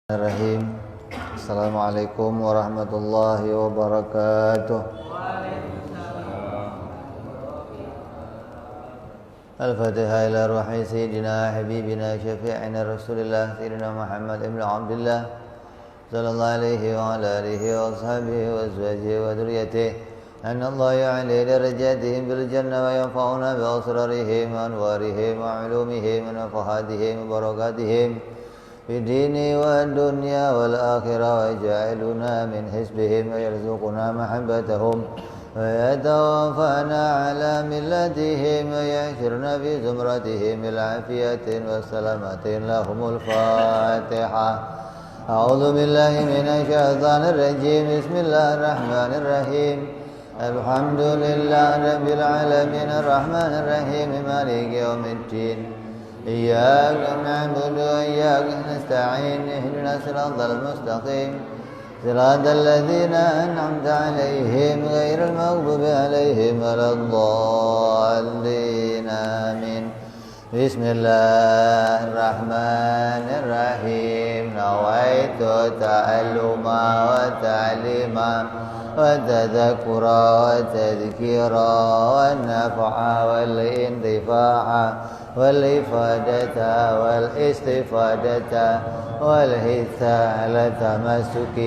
Bismillahirrahmanirrahim. Assalamualaikum warahmatullahi wabarakatuh. Al-Fatihah ila ruhi Sayyidina Habibina Syafi'ina Rasulillah Sayyidina Muhammad ibn Abdullah sallallahu alaihi wa ala alihi wa ashabihi wa azwajihi wa dhurriyyatihi anna Allah ya'li darajatihim bil jannah wa yanfa'una bi asrarihim wa anwarihim wa ulumihim wa nafahatihim wa barakatihim في الدين والدنيا والآخرة ويجعلنا من حزبهم ويرزقنا محبتهم ويتوفانا على ملتهم ويحشرنا في زمرتهم بالعافية والسلامة لهم الفاتحة. أعوذ بالله من الشيطان الرجيم. بسم الله الرحمن الرحيم. الحمد لله رب العالمين الرحمن الرحيم مالك يوم الدين. إياك نعبد وإياك نستعين اهدنا الصراط المستقيم صراط الذين أنعمت عليهم غير المغضوب عليهم ولا الضالين آمين. بسم الله الرحمن الرحيم. نويت تعلما وتعليما وتذكرا وتذكيرا والنفع والانتفاع والإفادة والاستفادة والحث على التمسك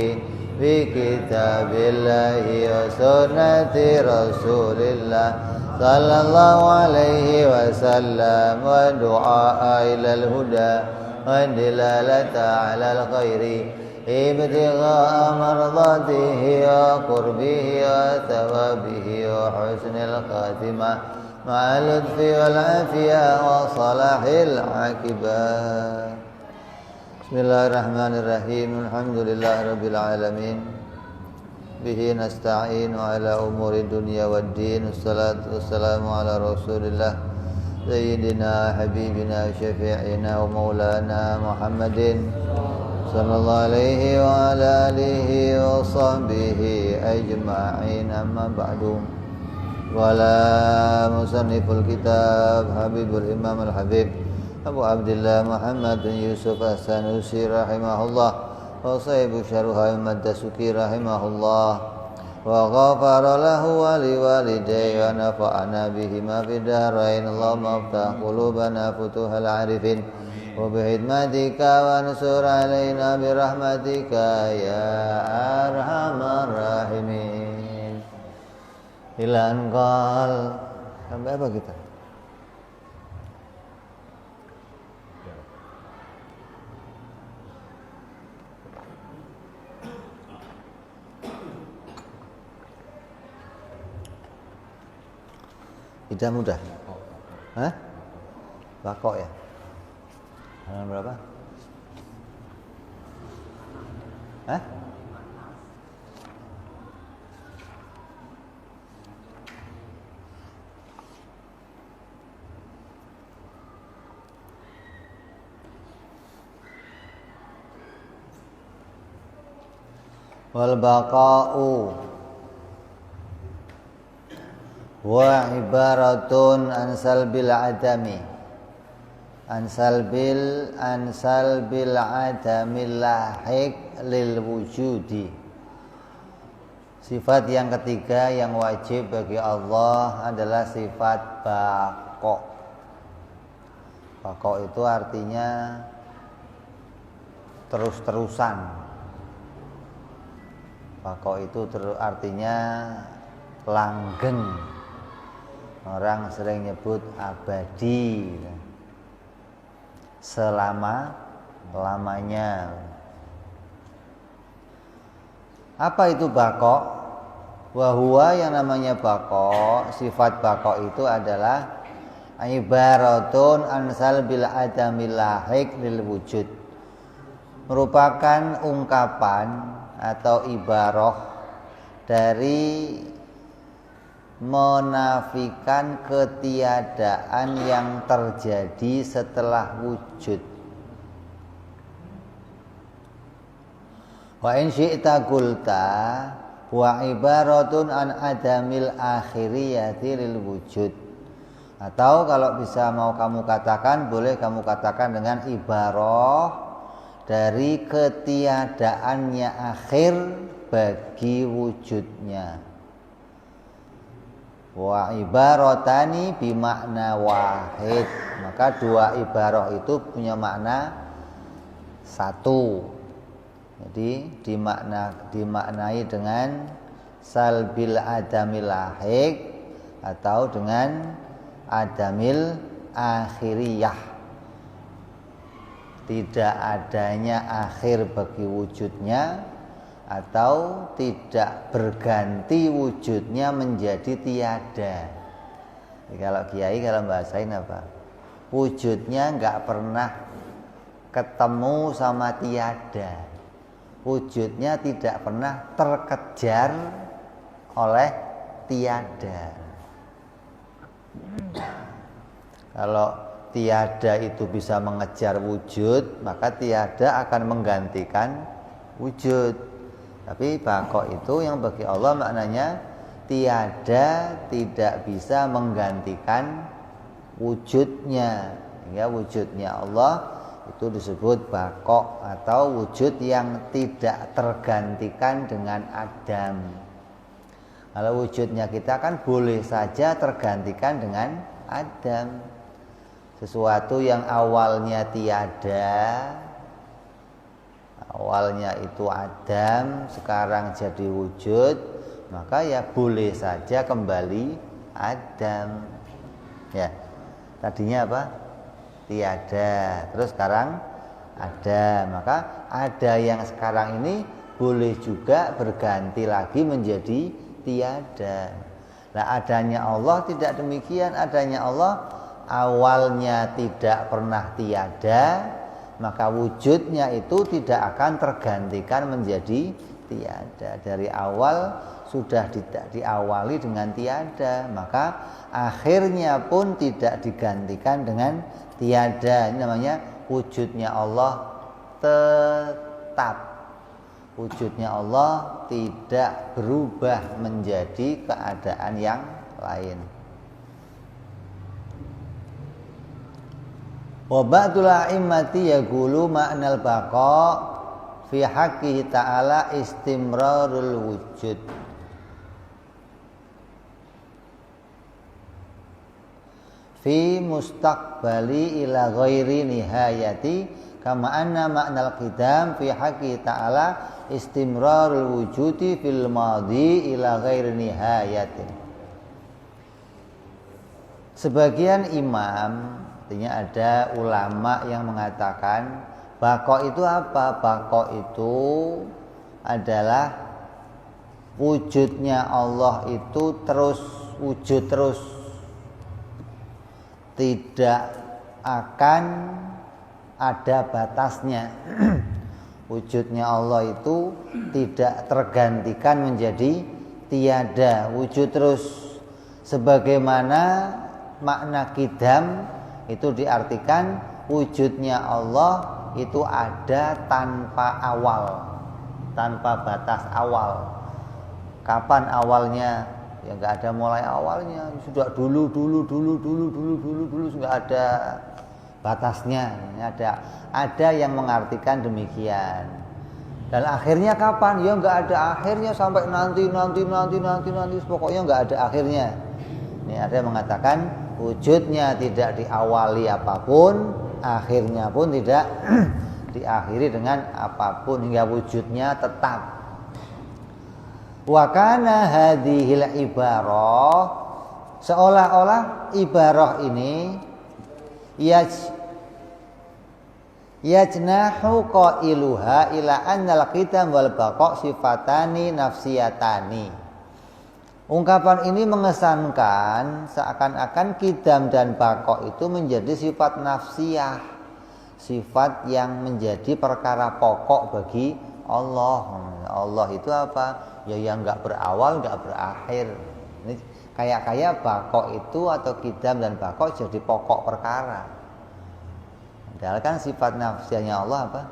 بكتاب الله وسنة رسول الله صلى الله عليه وسلم والدعاء إلى الهدى والدلالة على الخير ابتغاء مرضاته وقربه وثوابه وحسن الخاتمة مع اللطف والعافية وصلاح العاقبة. Bismillahirrahmanirrahim. Alhamdulillah rabbil alamin. Bihi nasta'in ala umuri dunya waddin. Wassalatu wassalamu ala Rasulillah Sayyidina Habibina Syafi'ina wa Maulana Muhammadin sallallahu alaihi wa ala alihi wa sahbihi ajma'in. Amma ba'du. Wala musanniful kitab Habibul Imam Al-Habib Abu Abdillah Muhammad bin Yusuf As-Sanusi rahimahullah wa sahibu syarah Ahmad Dasuki rahimahullah wa ghafara lahu wa liwalidayhi wa nafa'ana bihima fid darain. Allahumma aftah qulubana futuhal arifin wa bihidmatika wa ansur alaina birahmatika ya arhamar rahimin. Ilan qal sampai apa kita? Tidak mudah. Hah? Bakok ya? Halaman berapa? Hah? Wal baqa'u wa ibaratun an salbil adami an salbil adami lahik lil wujudi. Sifat yang ketiga yang wajib bagi Allah adalah sifat baqa'. Baqa' itu artinya terus-terusan. Baqa' itu artinya langgeng. Orang sering nyebut abadi, selama-lamanya. Apa itu baqa'? Wahuwa yang namanya baqa', sifat baqa' itu adalah ibaratun an salbil adamil lahik lil wujud. Merupakan ungkapan atau ibarah dari menafikan ketiadaan yang terjadi setelah wujud. Wa in syi'ta qulta wa ibaratun an adamil akhiriyati lil wujud. Atau kalau bisa mau kamu katakan, boleh kamu katakan dengan ibarah dari ketiadaannya akhir bagi wujudnya. Wa ibaratani bimakna wahid, maka dua ibarah itu punya makna satu. Jadi dimaknai dengan salbil adamil lahik atau dengan adamil akhiriyah, tidak adanya akhir bagi wujudnya atau tidak berganti wujudnya menjadi tiada. Jadi kalau kiai kalau bahasain apa? Wujudnya nggak pernah ketemu sama tiada. Wujudnya tidak pernah terkejar oleh tiada. Kalau tiada itu bisa mengejar wujud, maka tiada akan menggantikan wujud. Tapi baqo itu yang bagi Allah maknanya tiada tidak bisa menggantikan wujudnya. Hingga wujudnya Allah itu disebut baqo atau wujud yang tidak tergantikan dengan adam. Kalau wujudnya kita kan boleh saja tergantikan dengan adam. Sesuatu yang awalnya tiada, awalnya itu adam, sekarang jadi wujud, maka ya boleh saja kembali adam. Ya, tadinya apa? Tiada, terus sekarang ada, maka ada yang sekarang ini boleh juga berganti lagi menjadi tiada. Nah, adanya Allah tidak demikian. Adanya Allah awalnya tidak pernah tiada, maka wujudnya itu tidak akan tergantikan menjadi tiada. Dari awal sudah tidak diawali dengan tiada, maka akhirnya pun tidak digantikan dengan tiada. Ini namanya wujudnya Allah tetap. Wujudnya Allah tidak berubah menjadi keadaan yang lain. Wa ba'dul a'immati yaqulu ma'nal baqa fi haqqihi ta'ala istimrarul wujud. Fi mustaqbali ila ghairi nihayati kama anna ma'nal qidam fi haqqihi ta'ala istimrarul wujudi fil madhi ila ghairi nihayatin. Sebagian imam, artinya ada ulama yang mengatakan baqo itu apa? Baqo itu adalah wujudnya Allah itu terus wujud terus, tidak akan ada batasnya. Wujudnya Allah itu tidak tergantikan menjadi tiada, wujud terus. Sebagaimana makna qidam itu diartikan wujudnya Allah itu ada tanpa awal, tanpa batas awal. Kapan awalnya? Ya nggak ada mulai awalnya, sudah dulu nggak ada batasnya. Ada yang mengartikan demikian. Dan akhirnya kapan? Ya nggak ada akhirnya sampai nanti, pokoknya nggak ada akhirnya. Ini ada yang mengatakan wujudnya tidak diawali apapun, akhirnya pun tidak diakhiri dengan apapun, hingga wujudnya tetap. Wa kana hadhil ibarah, seolah-olah ibarah ini yajnahu qailuha ila annal qidam wal baqa sifatani nafsiyatani. Ungkapan ini mengesankan seakan-akan qidam dan baqa itu menjadi sifat nafsiyah, sifat yang menjadi perkara pokok bagi Allah. Allah itu apa? Ya yang nggak berawal, nggak berakhir. Ini kayak baqa itu atau qidam dan baqa jadi pokok perkara. Padahal kan sifat nafsiyahnya Allah apa?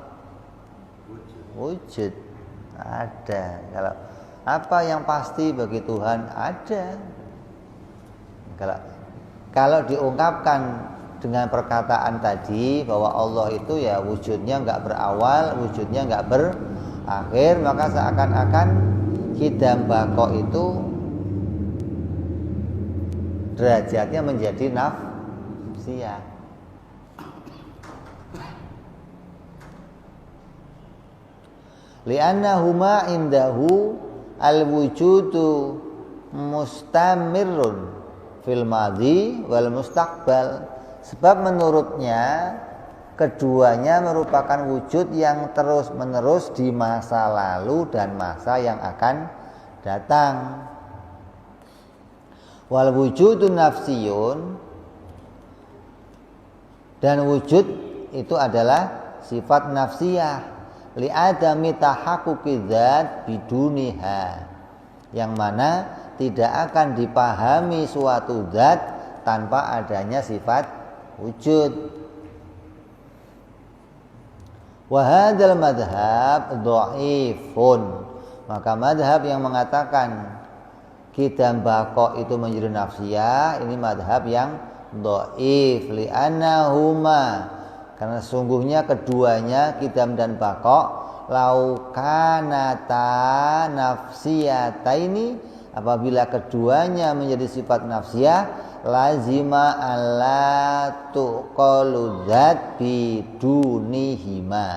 Wujud. Ada. Kalau apa yang pasti bagi Tuhan ada. Kalau diungkapkan dengan perkataan tadi bahwa Allah itu ya wujudnya enggak berawal, wujudnya enggak berakhir, maka seakan-akan qidam baqa itu derajatnya menjadi nafsiyah. Li'annahuma indahu al-wujudu mustamirrun fil madhi wal mustaqbal. Sebab menurutnya keduanya merupakan wujud yang terus-menerus di masa lalu dan masa yang akan datang. Wal wujudun nafsiyun, dan wujud itu adalah sifat nafsiyah li'adami tahaqquqi dzat biduniha, yang mana tidak akan dipahami suatu zat tanpa adanya sifat wujud. Wa hadzal madhhab dhaifun, maka madhab yang mengatakan qidam baqa itu menjadi nafsiyah, ini madhab yang dhaif li'annahuma, karena sungguhnya keduanya qidam dan baqa laukanata nafsiyataini, apabila keduanya menjadi sifat nafsiyah, lazima alla tuqalu dzat bidunihima,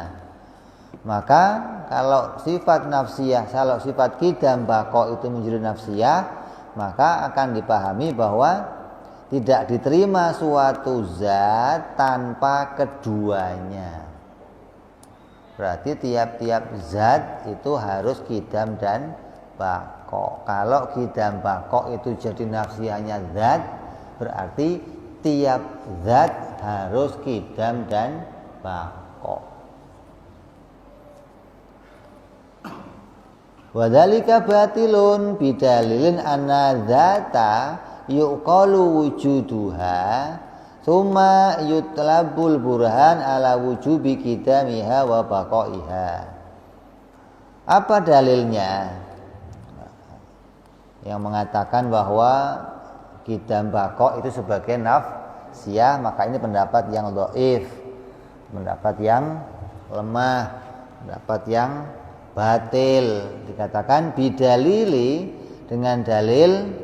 maka kalau sifat nafsiyah, kalau sifat qidam baqa itu menjadi nafsiyah, maka akan dipahami bahwa tidak diterima suatu zat tanpa keduanya. Berarti tiap-tiap zat itu harus qidam dan baqa. Kalau qidam baqa itu jadi nafsiyahnya zat, berarti tiap zat harus qidam dan baqa. Wa dzalika batilun bidalilin anna dzata yuqalu wujuduha summa yutlabul burhan ala wujubi qidamiha wa baqaiha. Apa dalilnya yang mengatakan bahwa qidam baqa itu sebagai nafsiyah? Maka ini pendapat yang dhaif, pendapat yang lemah, pendapat yang batil. Dikatakan bidalili, dengan dalil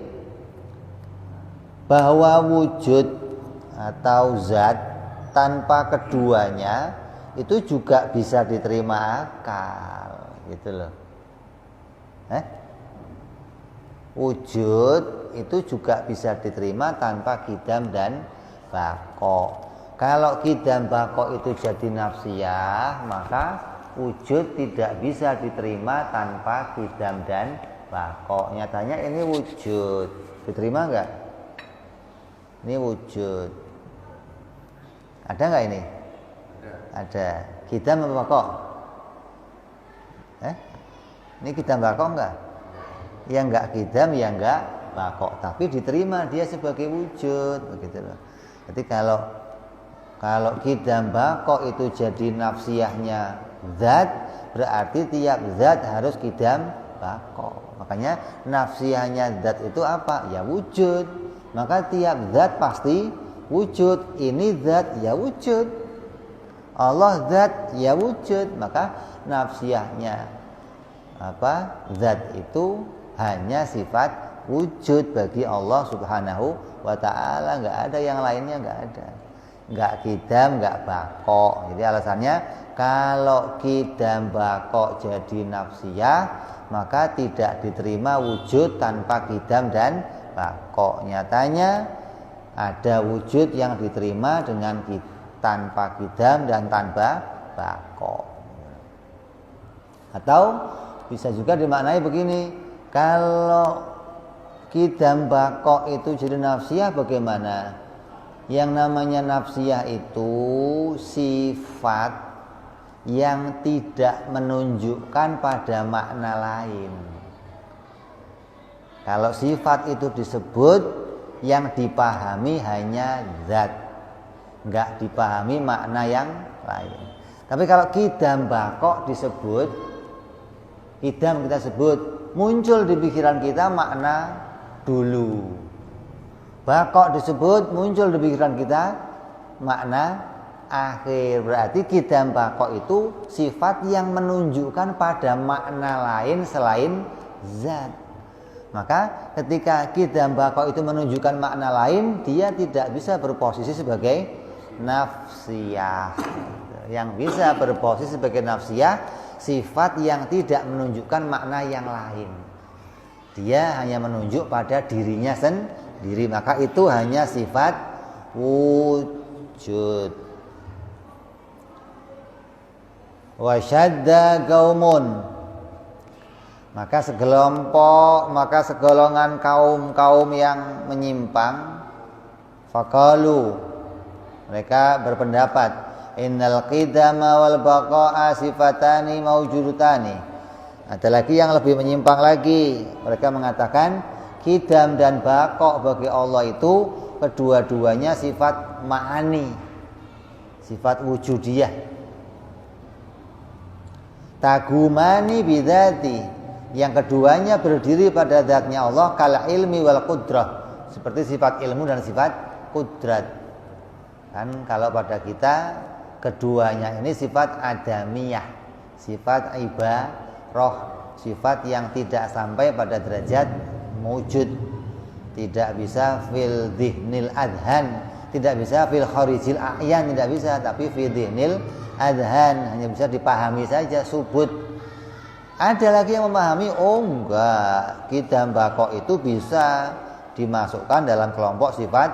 bahwa wujud atau zat tanpa keduanya itu juga bisa diterima akal, gitu loh. Wujud itu juga bisa diterima tanpa qidam dan baqa. Kalau qidam baqa itu jadi nafsiyah, maka wujud tidak bisa diterima tanpa qidam dan baqa. Nyatanya ini wujud, diterima enggak? Ini wujud. Ada enggak ini? Ada. Qidam apa baqa? Ini qidam baqa enggak? Ya enggak qidam, ya enggak baqa, tapi diterima dia sebagai wujud, begitu loh. Jadi kalau qidam baqa itu jadi nafsiyahnya zat, berarti tiap zat harus qidam baqa. Makanya nafsiyahnya zat itu apa? Ya wujud. Maka tiap zat pasti wujud. Ini zat ya wujud, Allah zat ya wujud. Maka nafsiyahnya zat itu hanya sifat wujud bagi Allah subhanahu wa ta'ala. Enggak ada yang lainnya, enggak ada. Enggak qidam, enggak baqa. Jadi alasannya kalau qidam baqa jadi nafsiyah, maka tidak diterima wujud tanpa qidam dan baqa. Nyatanya ada wujud yang diterima dengan tanpa qidam dan tanpa baqa. Atau bisa juga dimaknai begini, kalau qidam baqa itu jadi nafsiyah, bagaimana? Yang namanya nafsiyah itu sifat yang tidak menunjukkan pada makna lain. Kalau sifat itu disebut, yang dipahami hanya zat, enggak dipahami makna yang lain. Tapi kalau qidam baqa disebut, qidam kita sebut, muncul di pikiran kita makna dulu. Baqa disebut, muncul di pikiran kita makna akhir. Berarti qidam baqo itu sifat yang menunjukkan pada makna lain selain zat. Maka ketika qidam baqo itu menunjukkan makna lain, dia tidak bisa berposisi sebagai nafsiyah. Yang bisa berposisi sebagai nafsiyah sifat yang tidak menunjukkan makna yang lain. Dia hanya menunjuk pada dirinya sendiri. Maka itu hanya sifat wujud. Wa syadda qaumun, maka segolongan kaum yang menyimpang, faqalu, mereka berpendapat, innal qidama wal baqa'a sifatani mawjudutani. Ada lagi yang lebih menyimpang lagi, mereka mengatakan qidam dan baqa' bagi Allah itu kedua-duanya sifat ma'ani, sifat wujudiyah. Tagumani bidzati, yang keduanya berdiri pada zatnya Allah, kal ilmi wal qudrah, seperti sifat ilmu dan sifat kudrat. Kan kalau pada kita keduanya ini sifat adamiyah, sifat ibarah, sifat yang tidak sampai pada derajat wujud, tidak bisa fil dhihnil adhan, tidak bisa fil kharijil a'yan, tidak bisa, tapi fil dhihnil adhan, hanya bisa dipahami saja, subut. Ada lagi yang memahami, oh enggak, qidam baqo itu bisa dimasukkan dalam kelompok sifat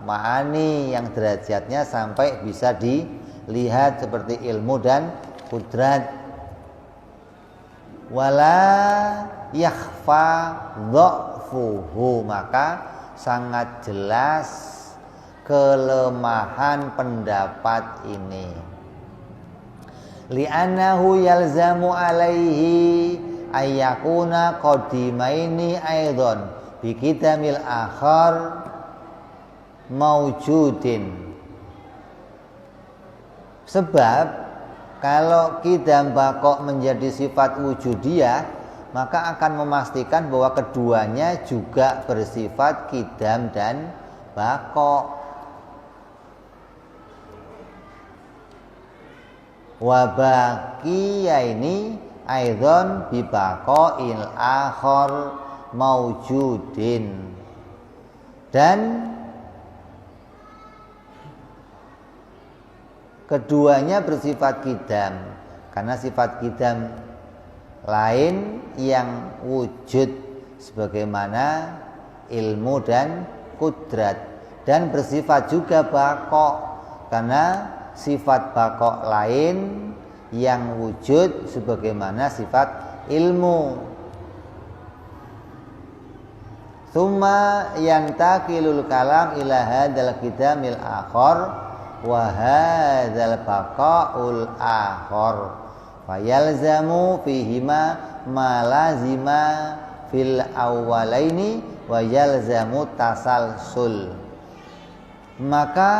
ma'ani yang derajatnya sampai bisa dilihat seperti ilmu dan kudrat. Wala yakhfa dha'fuhu, maka sangat jelas kelemahan pendapat ini. Li'annahu yalzamu alaihi ayyakuna qadimaini aidan bi qidamil akhar mawjudin. Sebab kalau qidam baqo menjadi sifat wujudiyah, maka akan memastikan bahwa keduanya juga bersifat qidam dan baqo. Wa baqiyaini aidzon bi baqail akhar maujudin, dan keduanya bersifat qidam karena sifat qidam lain yang wujud sebagaimana ilmu dan kudrat, dan bersifat juga baqo karena sifat baqo lain yang wujud sebagaimana sifat ilmu. Tsumma yantakilul kalam ila hadzal qidamil akhar wa hadzal baqaul akhar fayalzamu fihima ma lazima fil awwalaini wa yalzamu tasalsul. Maka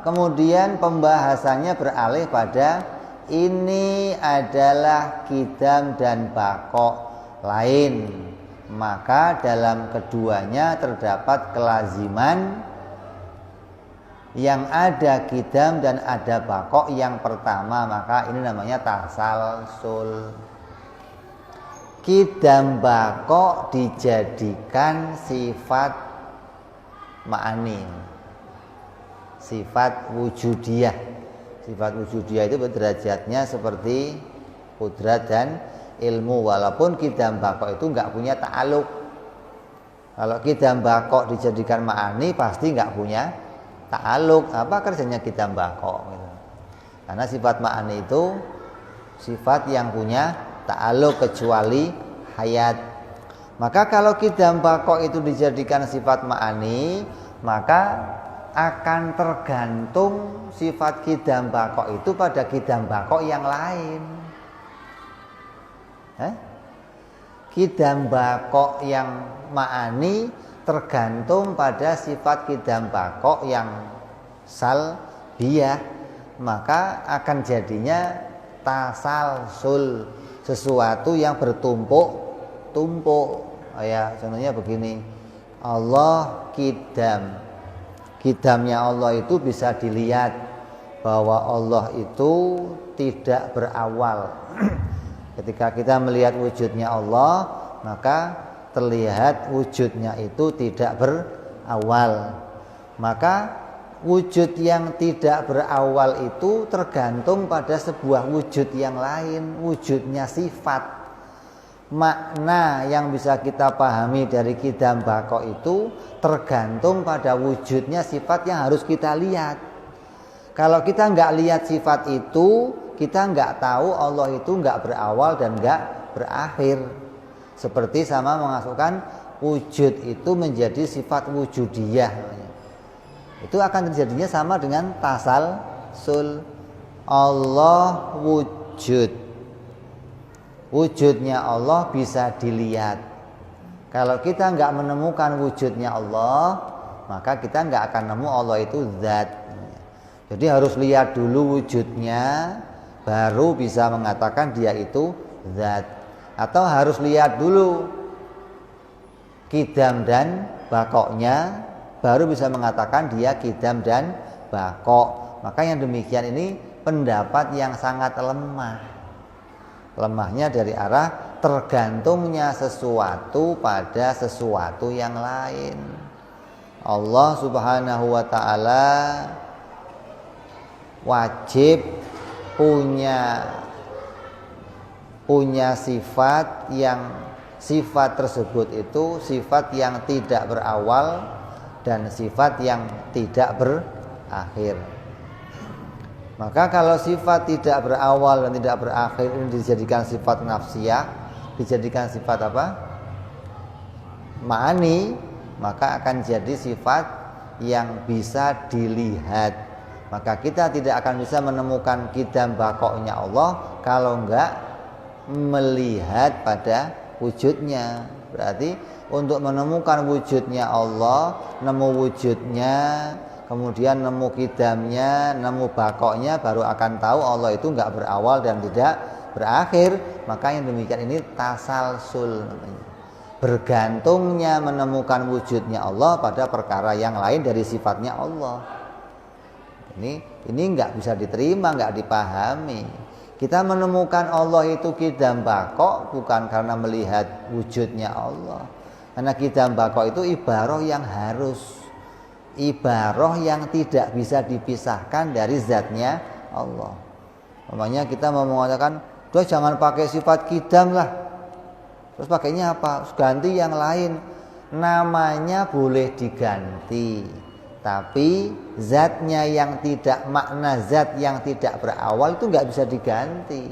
kemudian pembahasannya beralih pada ini adalah qidam dan baqo lain, maka dalam keduanya terdapat kelaziman yang ada qidam dan ada baqo yang pertama, maka ini namanya tasalsul. Qidam baqo dijadikan sifat ma'ani, sifat wujudiyah. Sifat wujudiyah itu derajatnya seperti kudrat dan ilmu, walaupun qidam baqo itu enggak punya ta'aluk. Kalau qidam baqo dijadikan ma'ani pasti enggak punya ta'aluk. Apa kerjanya qidam baqo gitu. Karena sifat ma'ani itu sifat yang punya ta'aluk kecuali hayat. Maka kalau qidam baqo itu dijadikan sifat ma'ani, maka akan tergantung sifat qidam baqo itu pada qidam baqo yang lain. Qidam baqo yang ma'ani tergantung pada sifat qidam baqo yang salbiyah, maka akan jadinya tasalsul, sesuatu yang bertumpuk-tumpuk. Ya, contohnya begini, Allah qidam, qidamnya Allah itu bisa dilihat, bahwa Allah itu tidak berawal. Ketika kita melihat wujudnya Allah, maka terlihat wujudnya itu tidak berawal. Maka wujud yang tidak berawal itu tergantung pada sebuah wujud yang lain, wujudnya sifat. Makna yang bisa kita pahami dari Qidam Baqo itu tergantung pada wujudnya sifat yang harus kita lihat. Kalau kita nggak lihat sifat itu, kita nggak tahu Allah itu nggak berawal dan nggak berakhir. Seperti sama memasukkan wujud itu menjadi sifat wujudiyah. Itu akan terjadinya sama dengan tasalsul. Allah wujud. Wujudnya Allah bisa dilihat. Kalau kita nggak menemukan wujudnya Allah, maka kita nggak akan nemu Allah itu zat. Jadi harus lihat dulu wujudnya, baru bisa mengatakan dia itu zat. Atau harus lihat dulu Qidam dan Baqo'nya, baru bisa mengatakan dia Qidam dan Baqo'. Maka yang demikian ini pendapat yang sangat lemah. Lemahnya dari arah tergantungnya sesuatu pada sesuatu yang lain. Allah Subhanahu wa ta'ala wajib punya sifat yang sifat tersebut itu sifat yang tidak berawal dan sifat yang tidak berakhir. Maka kalau sifat tidak berawal dan tidak berakhir ini dijadikan sifat nafsiyah, dijadikan sifat apa? Ma'ani, maka akan jadi sifat yang bisa dilihat. Maka kita tidak akan bisa menemukan Qidam Baqo'nya Allah kalau enggak melihat pada wujudnya. Berarti untuk menemukan wujudnya Allah, nemu wujudnya, kemudian nemu Qidamnya, nemu Baqo'nya, baru akan tahu Allah itu enggak berawal dan tidak berakhir. Maka yang demikian ini tasalsul namanya. Bergantungnya menemukan wujudnya Allah pada perkara yang lain dari sifatnya Allah. Ini enggak bisa diterima, enggak dipahami. Kita menemukan Allah itu Qidam Baqo' bukan karena melihat wujudnya Allah. Karena Qidam Baqo' itu ibarah yang harus, ibarah yang tidak bisa dipisahkan dari zatnya Allah. Makanya kita mau mengatakan, "Duh, jangan pakai sifat Qidam lah." Terus pakainya apa? Ganti yang lain. Namanya boleh diganti, tapi zatnya yang tidak, makna zat yang tidak berawal itu enggak bisa diganti.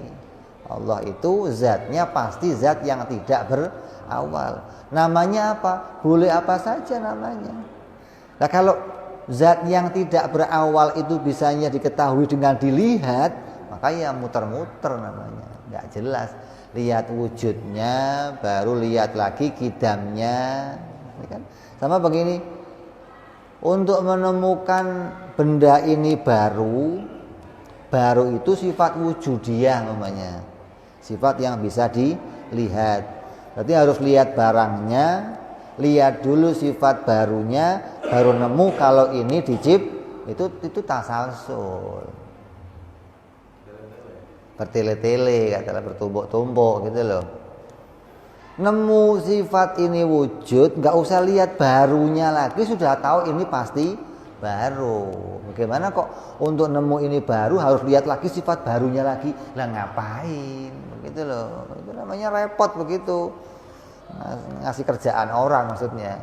Allah itu zatnya pasti zat yang tidak berawal. Namanya apa? Boleh apa saja namanya. Nah, kalau zat yang tidak berawal itu bisanya diketahui dengan dilihat, maka ya muter-muter namanya, nggak jelas. Lihat wujudnya, baru lihat lagi Qidamnya, kan? Sama begini, untuk menemukan benda ini baru itu sifat wujudiyah namanya, sifat yang bisa dilihat. Berarti harus lihat barangnya, lihat dulu sifat barunya, baru nemu kalau ini itu tasalsul. Bertele-tele, katalah bertumbuk-tumbuk gitu loh. Nemu sifat ini wujud, nggak usah lihat barunya lagi, sudah tahu ini pasti baru. Bagaimana kok untuk nemu ini baru harus lihat lagi sifat barunya lagi? Lah ngapain? Begitu loh. Itu namanya repot begitu. Ngasih kerjaan orang maksudnya.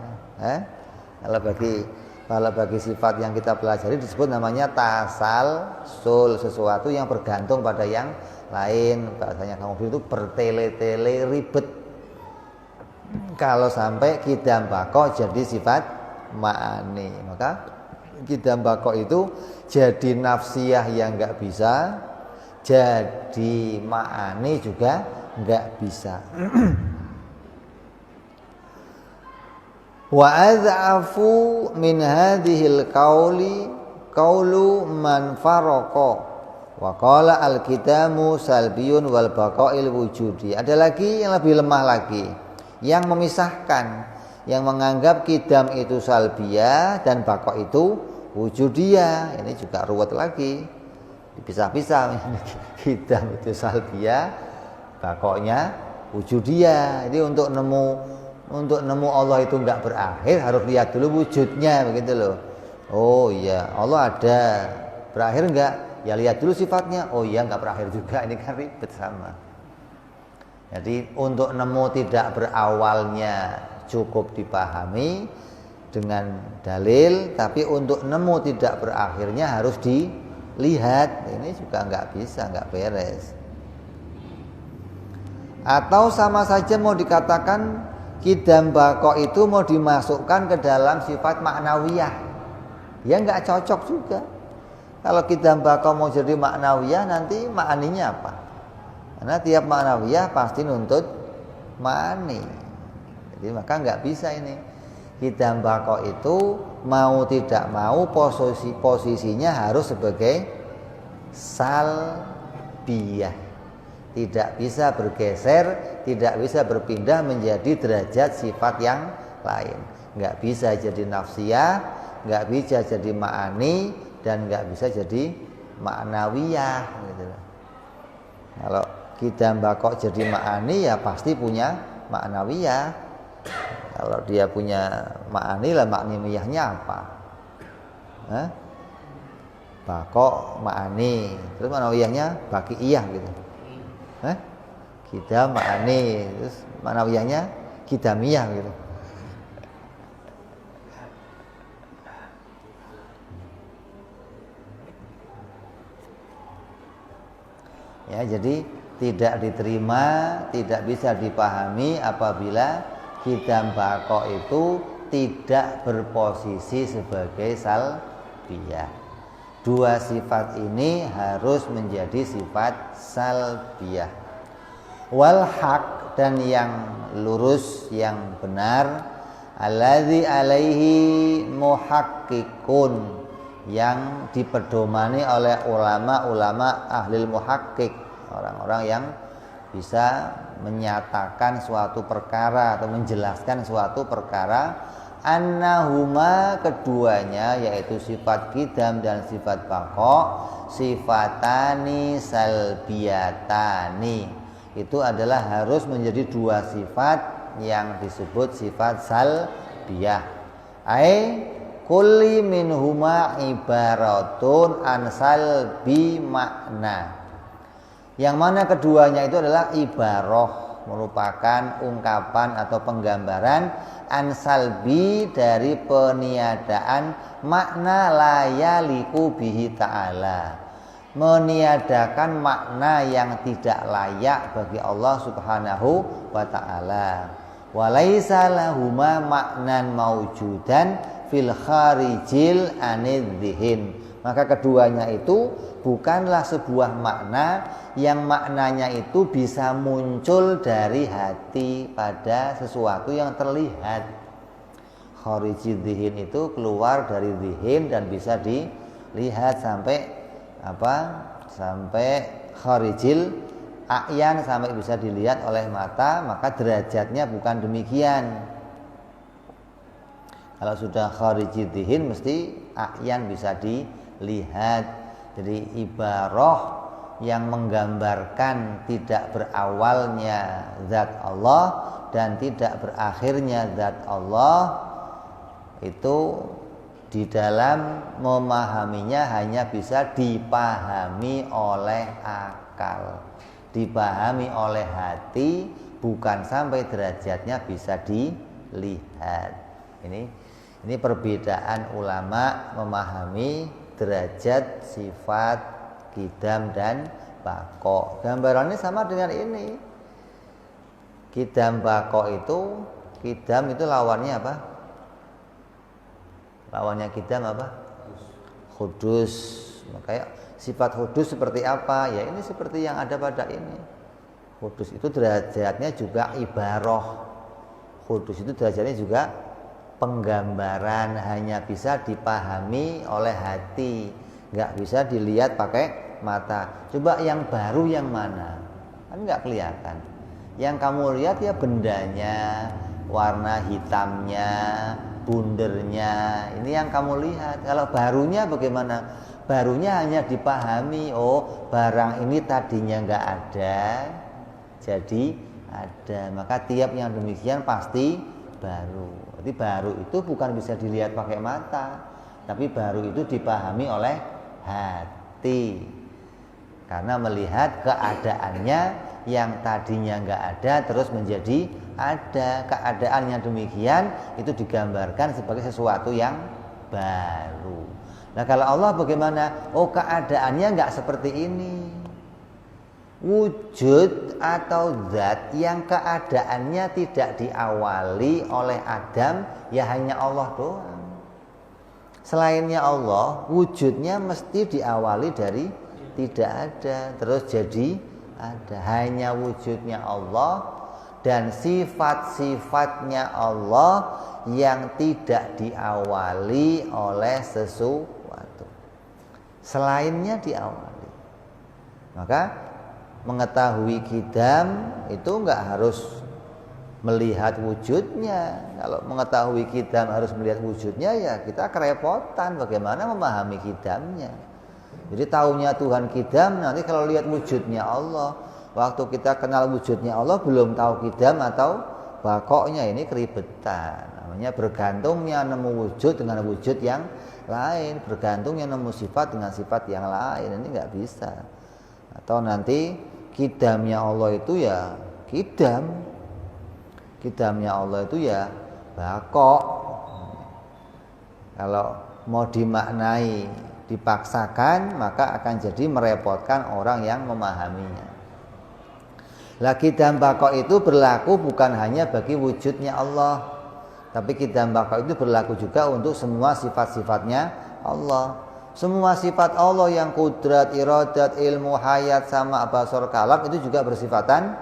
Kalau bagi sifat yang kita pelajari disebut namanya tasalsul, sesuatu yang bergantung pada yang lain. Bahasanya kamu itu bertele-tele ribet. Kalau sampai Qidam Baqo jadi sifat ma'ani, maka Qidam Baqo itu jadi nafsiyah yang enggak bisa, jadi ma'ani juga enggak bisa. Wa adzafu min hadhil qaulu man faraqa wa qala al-qidamu salbiyun wal baqa'il wujudi. Ada lagi yang lebih lemah lagi, yang memisahkan, yang menganggap Qidam itu salbiyah dan Baqo' itu wujudiyah. Ini juga ruwet lagi. dipisah-pisah. Kidam itu salbiyah, bakoknya wujudiyah. Jadi untuk nemu Allah itu enggak berakhir, harus lihat dulu wujudnya, begitu loh. Oh iya, Allah ada, berakhir enggak? Ya lihat dulu sifatnya. Oh iya, enggak berakhir juga. Ini kan ribet sama. Jadi untuk nemu tidak berawalnya cukup dipahami dengan dalil, tapi untuk nemu tidak berakhirnya harus dilihat. Ini juga nggak bisa, nggak beres. Atau sama saja mau dikatakan qidam baqo itu mau dimasukkan ke dalam sifat maknawiyah, ya nggak cocok juga. Kalau qidam baqo mau jadi maknawiyah, nanti ma'aninya apa? Karena tiap maknawiyah pasti nuntut ma'ani. Jadi maka nggak bisa ini. Qidam baqo itu mau tidak mau posisinya harus sebagai salbiyah. Tidak bisa bergeser, tidak bisa berpindah menjadi derajat sifat yang lain. Nggak bisa jadi nafsiyah, nggak bisa jadi ma'ani, dan nggak bisa jadi ma'nawiyah gitu. Kalau qidam baqo jadi ma'ani ya pasti punya ma'nawiyah. Kalau dia punya ma'ani lah, ma'nawiyahnya apa? Baqo ma'ani, terus ma'nawiyahnya baqiiyah gitu. Qidam ma'ani, terus ma'nawiyahnya qidamiyah gitu. Ya, jadi tidak diterima, tidak bisa dipahami apabila qidam baqo itu tidak berposisi sebagai salbiyah. Dua sifat ini harus menjadi sifat salbiyah. Wal haq, dan yang lurus, yang benar, alladzi alaihi muhaqqiqun, yang dipedomani oleh ulama-ulama ahlil muhaqqiq, orang-orang yang bisa menyatakan suatu perkara atau menjelaskan suatu perkara, annahuma, keduanya yaitu sifat qidam dan sifat baqo, sifatani salbiyatani, itu adalah harus menjadi dua sifat yang disebut sifat salbiyah. Ai kulli minhuma ibaratun an salbi makna, yang mana keduanya itu adalah ibarah, merupakan ungkapan atau penggambaran ansalbi, dari peniadaan makna layaliku bihi ta'ala, meniadakan makna yang tidak layak bagi Allah subhanahu wa ta'ala. Walaisa lahuma maknan maujudan fil kharijil anidhihin, maka keduanya itu bukanlah sebuah makna yang maknanya itu bisa muncul dari hati pada sesuatu yang terlihat. Kharijil dhihin itu keluar dari dhihin dan bisa dilihat sampai sampai kharijil a'yan, sampai bisa dilihat oleh mata, maka derajatnya bukan demikian. Kalau sudah kharijil dhihin mesti a'yan bisa dilihat. Jadi ibarah yang menggambarkan tidak berawalnya zat Allah dan tidak berakhirnya zat Allah, itu di dalam memahaminya hanya bisa dipahami oleh akal, dipahami oleh hati, bukan sampai derajatnya bisa dilihat. Ini perbedaan ulama memahami derajat sifat qidam dan baqo. Gambarannya sama dengan ini. Qidam baqo itu, qidam itu lawannya apa? Lawannya qidam apa? Hudus. Makanya sifat hudus seperti apa? Ya ini seperti yang ada pada ini. Hudus itu derajatnya juga ibarah. Hudus itu derajatnya juga penggambaran, hanya bisa dipahami oleh hati, nggak bisa dilihat pakai mata. Coba yang baru yang mana? Kan nggak kelihatan. Yang kamu lihat ya bendanya, warna hitamnya, bundernya, ini yang kamu lihat. Kalau barunya bagaimana? Barunya hanya dipahami, oh barang ini tadinya nggak ada, jadi ada. Maka tiap yang demikian pasti baru. Jadi baru itu bukan bisa dilihat pakai mata, tapi baru itu dipahami oleh hati. Karena melihat keadaannya yang tadinya nggak ada terus menjadi ada. Keadaan yang demikian itu digambarkan sebagai sesuatu yang baru. Nah kalau Allah bagaimana? Oh keadaannya nggak seperti ini. Wujud atau zat yang keadaannya tidak diawali oleh Adam, ya hanya Allah doang. Selainnya Allah, wujudnya mesti diawali dari tidak ada, terus jadi ada. Hanya wujudnya Allah dan sifat-sifatnya Allah yang tidak diawali oleh sesuatu. Selainnya diawali. Maka mengetahui kidam itu enggak harus melihat wujudnya. Kalau mengetahui kidam harus melihat wujudnya, ya kita kerepotan bagaimana memahami kidamnya. Jadi tahunya Tuhan kidam, nanti kalau lihat wujudnya Allah, waktu kita kenal wujudnya Allah belum tahu kidam atau bakoknya, ini keribetan. Namanya bergantungnya nemu wujud dengan wujud yang lain, bergantungnya nemu sifat dengan sifat yang lain, ini nggak bisa. Atau nanti kidamnya Allah itu ya kidam, kidamnya Allah itu ya bakok. Kalau mau dimaknai dipaksakan, maka akan jadi merepotkan orang yang memahaminya. Lah kidam bakok itu berlaku bukan hanya bagi wujudnya Allah, tapi kidam bakok itu berlaku juga untuk semua sifat-sifatnya Allah. Semua sifat Allah yang kudrat, iradat, ilmu, hayat, sama, basar, kalam itu juga bersifatan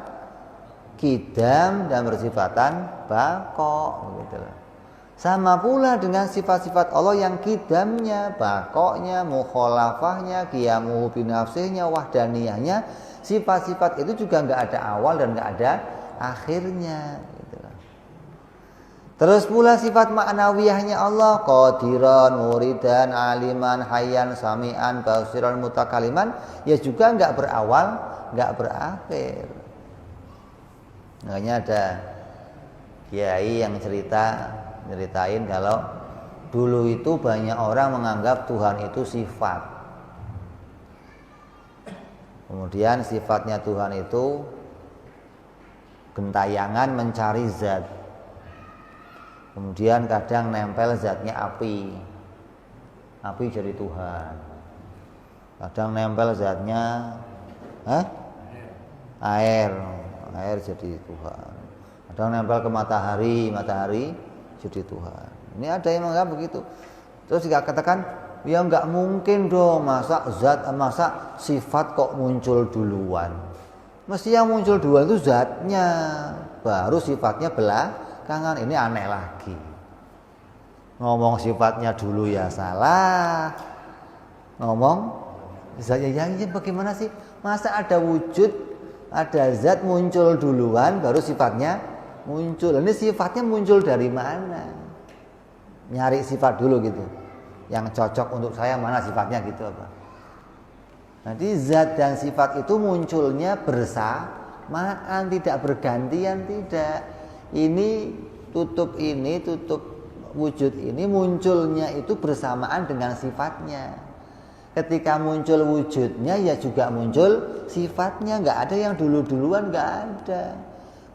kidam dan bersifatan bakok gitu. Sama pula dengan sifat-sifat Allah yang kidamnya, bakoknya, mukhalafahnya, qiyamuhu binafsihnya, wahdaniyahnya. Sifat-sifat itu juga enggak ada awal dan enggak ada akhirnya gitu. Terus pula sifat ma'nawiyahnya Allah, qadiran, muridan, aliman, hayyan, sami'an, basiran, mutakaliman, ya juga enggak berawal, enggak berakhir. Makanya ada kiai yang ceritain kalau dulu itu banyak orang menganggap Tuhan itu sifat. Kemudian sifatnya Tuhan itu gentayangan mencari zat. Kemudian kadang nempel zatnya api jadi Tuhan. Kadang nempel zatnya air jadi Tuhan. Kadang nempel ke matahari jadi Tuhan. Ini ada yang menganggap begitu. Terus dikatakan, ya nggak mungkin dong, masa sifat kok muncul duluan. Mesti yang muncul duluan itu zatnya, baru sifatnya belakangan. Ini aneh lagi. Ngomong sifatnya dulu ya salah. Ngomong zatnya yang bagaimana sih? Masa ada wujud, ada zat muncul duluan, baru sifatnya muncul. Ini sifatnya muncul dari mana? Nyari sifat dulu gitu. Yang cocok untuk saya mana sifatnya gitu apa. Nanti zat dan sifat itu munculnya bersamaan, tidak bergantian, tidak. Ini tutup wujud ini munculnya itu bersamaan dengan sifatnya. Ketika muncul wujudnya ya juga muncul sifatnya, nggak ada yang duluan, nggak ada.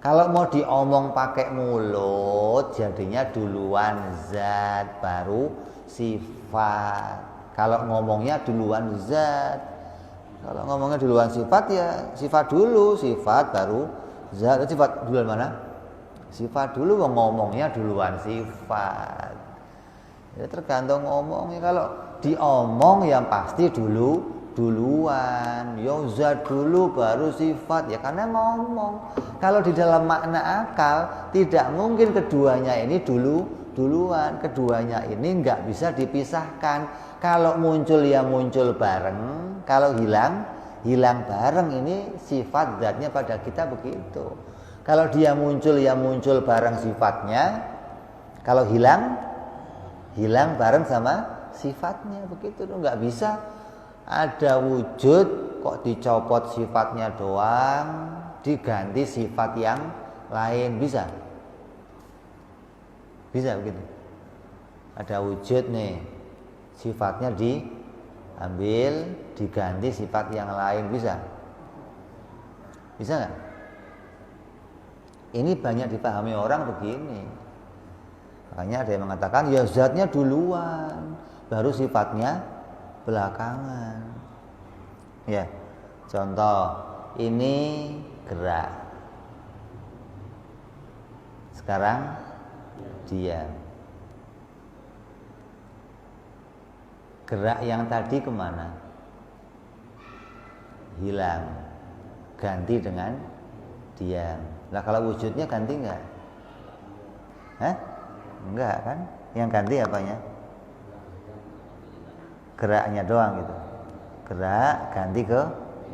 Kalau mau diomong pakai mulut jadinya duluan zat baru sifat. Kalau ngomongnya duluan zat, kalau ngomongnya duluan sifat ya sifat dulu, sifat baru zat. Sifat duluan mana? Sifat dulu, ngomongnya duluan sifat. Ya tergantung ngomongnya. Kalau diomong yang pasti duluan, ya zat dulu baru sifat, ya karena ngomong. Kalau di dalam makna akal tidak mungkin keduanya ini duluan, keduanya ini nggak bisa dipisahkan. Kalau muncul ya muncul bareng, kalau hilang bareng. Ini sifat zatnya pada kita begitu. Kalau dia muncul ya muncul bareng sifatnya, kalau hilang bareng sama sifatnya, begitu. Nggak bisa Ada wujud kok dicopot sifatnya doang, diganti sifat yang lain, bisa? Bisa begitu? Ada wujud nih, sifatnya diambil, diganti sifat yang lain, bisa? Bisa nggak? Ini banyak dipahami orang begini. Makanya ada yang mengatakan ya zatnya duluan, baru sifatnya belakangan. Ya, contoh ini gerak. Sekarang diam. Gerak yang tadi kemana? Hilang. Ganti dengan diam. Nah kalau wujudnya ganti enggak? Hah? Enggak kan? Yang ganti apanya? Geraknya doang gitu. Gerak ganti ke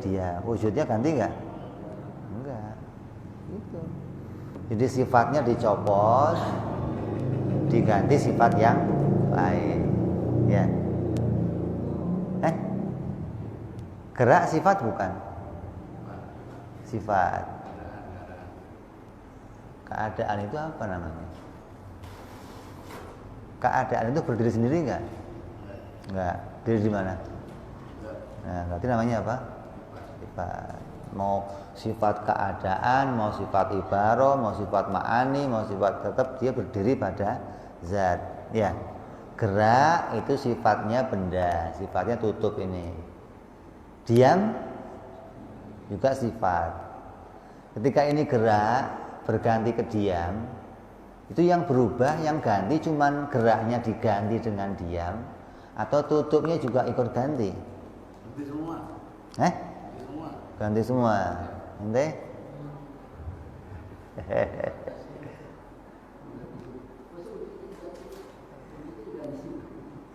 dia. Wujudnya ganti enggak? Enggak. Gitu. Jadi sifatnya dicopot, diganti sifat yang lain. Ya. Gerak sifat bukan? Sifat. Keadaan itu apa namanya? Keadaan itu berdiri sendiri enggak? Enggak. Berdiri di mana? Nah, berarti namanya apa? Sifat. Mau sifat keadaan, mau sifat ibaroh, mau sifat ma'ani, mau sifat, tetap dia berdiri pada zat. Ya. Gerak itu sifatnya benda, sifatnya tutup ini. Diam juga sifat. Ketika ini gerak berganti ke diam, itu yang berubah, yang ganti cuman geraknya diganti dengan diam, atau tutupnya juga ikut ganti? Ganti semua. Ganti semua. Ganti semua. Ente?